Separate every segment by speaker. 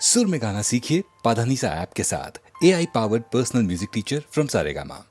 Speaker 1: सुर में गाना सीखिए पाधानीसा ऐप के साथ। AI powered personal music teacher from Saregama.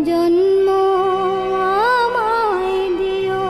Speaker 2: জন্ম আমায় দিও।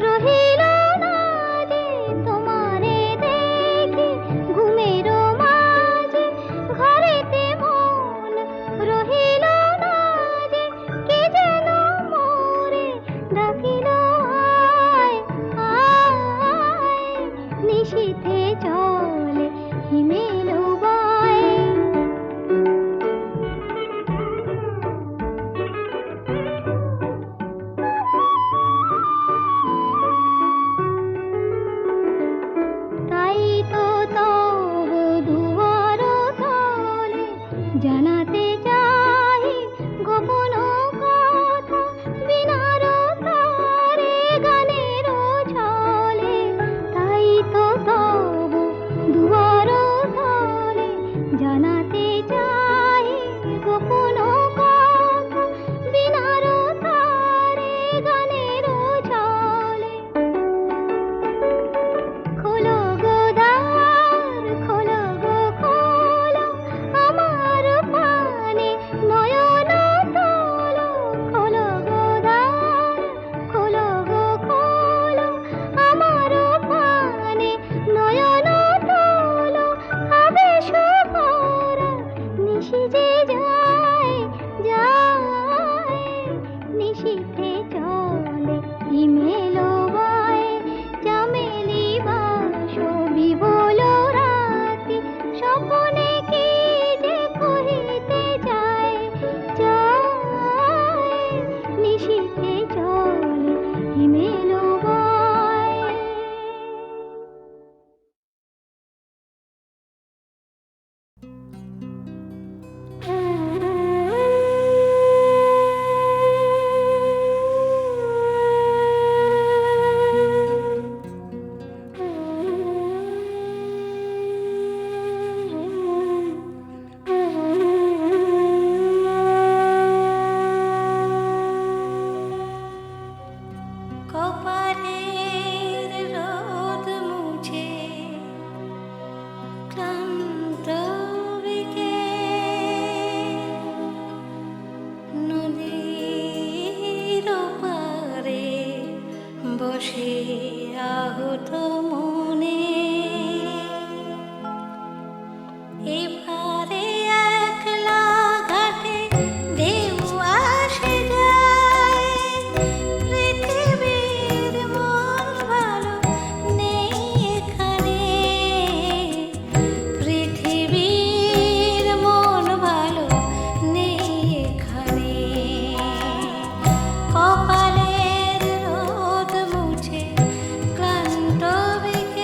Speaker 2: রহিল না যে তোমারে দেখি ঘুমের মাঝে ঘরেতে মন রহিল না যে কে যেন মোরে ডাকিল আয় আয় নিশীথে চলে হিমেল বায় তাই তো তব দুয়ার তলে জানাতে চাই গোপন কথা বিনার তারে গানের ছলে তাই তো তব দুয়ার তলে জানাতে চাই গোপন কথা বিনার তারে গানের ছলে খোলো গো দ্বার খোলো গো খোলো আমার পানে নয়ন তোলো খোলো গো দ্বার খোলো গো খোলো আমার পানে নয়ন তোলো আবেশ ভরা নিশি যে যায় যায় নিশীথে চলে হিমেল বায় চামেলি বাস বিবল রাতি স্বপনে কি যে কহিতে যায় যায় নিশীথে চলে হিমেল বায় কপালের রোদ মুছে ক্লান্ত বিকেল নদীর পারে বসে আহত মনে এপারে একলা ঘাটে ঢেউ আসে যায় পৃথিবীর মন ভালো নেই এখানে পৃথিবীর মন ভালো নেই এখানে কপালের রোদ মুছে ক্লান্ত বিকেল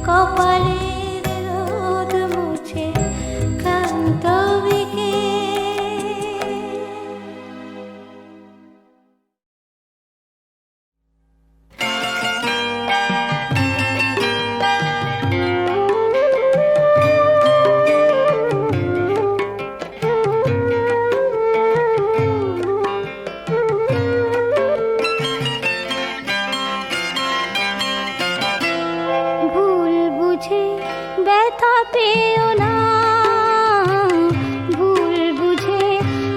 Speaker 2: কপালের রোদ মুছে ক্লান্ত বিকেল। ভুল বুঝে ব্যথা পেও না, ভুল বুঝে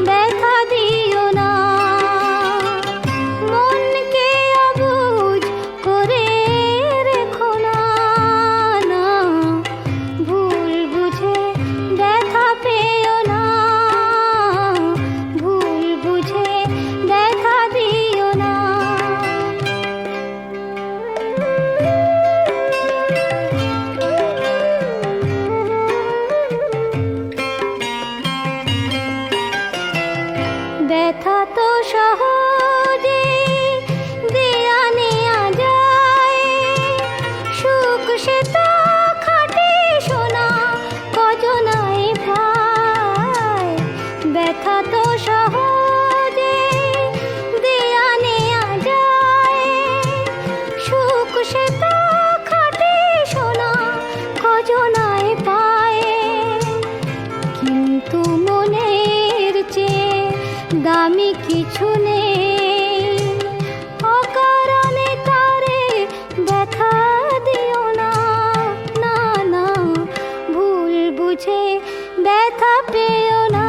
Speaker 2: ব্যথা দিও না, মনকে অবুঝ করে রেখো না, না। ভুল বুঝে ব্যথা পেও না, ভুল বুঝে ব্যথা দিও না। ব্যথা তো সহজে দেয়া নেয়া যায়, সুখ সে তো খাটে সোনা কজনায় পায়। ব্যথা তো সহজে দেয়া নেয়া যায়, সুখ সে তো খাটে সোনা কজনায় পায়। কিন্তু মনের চেয়ে দামি কিছু নেই, অকারণে তারে ব্যথা দিও না, না, না। ভুল বুঝে ব্যথা পেও না,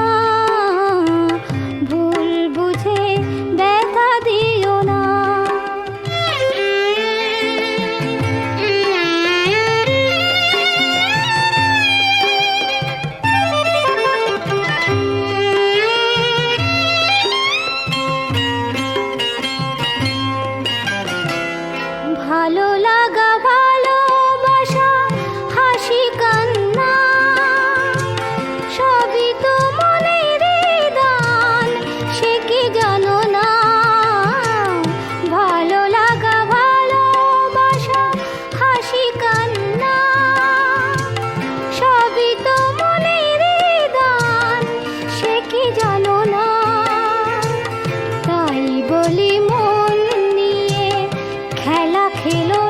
Speaker 2: ভুল বুঝে ব্যথা দিও না। ভালো লাগা ভালোবাসা হাসি কান্না সবই তো মনের দান, সে কি জানো না। ভালো লাগা ভালোবাসা হাসি কান্না সবই তো মনের দান, সে কি জানো না। তাই বলি মন নিয়ে খেলা খেলো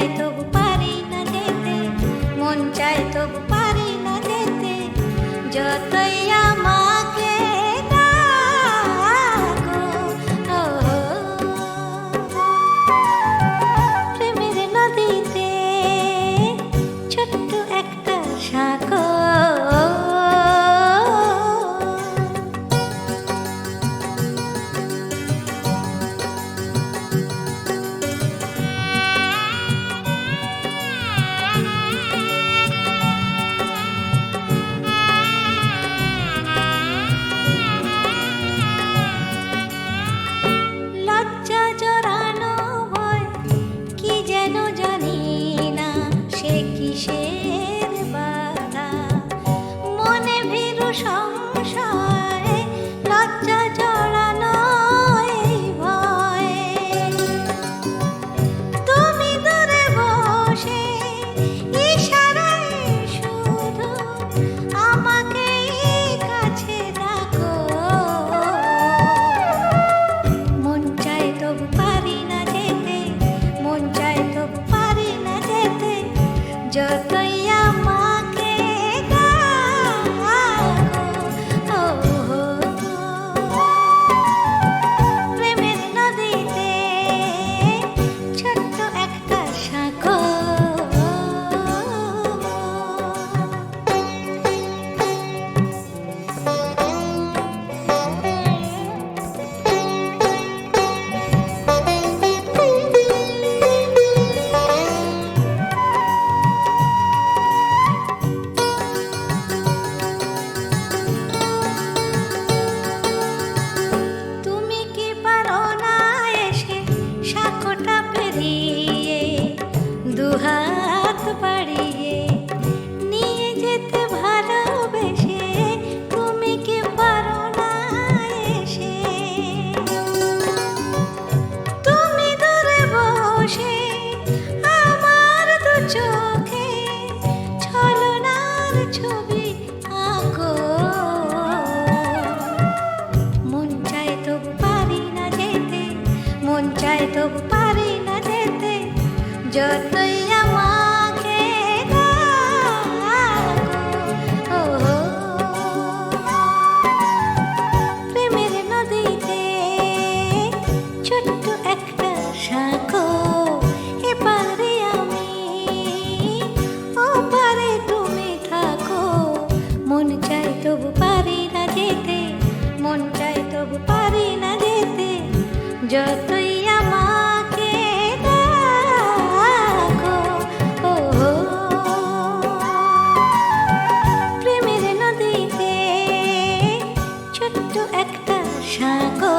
Speaker 2: চায় তবু পারি না যেতে, মন চায় তবু পারি না যেতে, যতই আমাকে ডাকো। ও প্রেমের নদীতে ছোট্ট একটা সাঁকো। লজ্জা জড়ানো ভয় কি যেন জানি না, সে কিসের বাধা, মনে ভীরু সংশয়, লজ্জা জড়ানো এই ভয়। তুমি দূরে বসে ইশারায় শুধু আমাকে কাছে ডাকো। মন চায় তবু পারি না যেতে, মন চায় তবু পারি না যেতে, যতই আমাকে ডাকো। ও প্রেমের নদীতে ছোট্ট একটা সাঁকো। তুমি কি পারো না এসে সাঁকোটা পেরিয়ে, দুহাত বাড়িয়ে নিয়ে যেতে ভালোবেসে? তুমি কি পারো না এসে? তুমি দূরে বসে আমার দু চোখে ছলনার ছবি আঁকো। মন চায় তবু পারি না যেতে, মন চায় তবু পারি না যেতে, যতই আমাকে ডাকো। ও প্রেমের নদীতে ছোট্ট একটা সাঁকো, এপারে আমি ওপারে তুমি থাকো। মন চায় তবু পারি না যেতে, মন চায় তবু পারি না যেতে, যতই আমাকে ডাকো। ও প্রেমের নদীতে ছোট্ট একটা সাঁকো।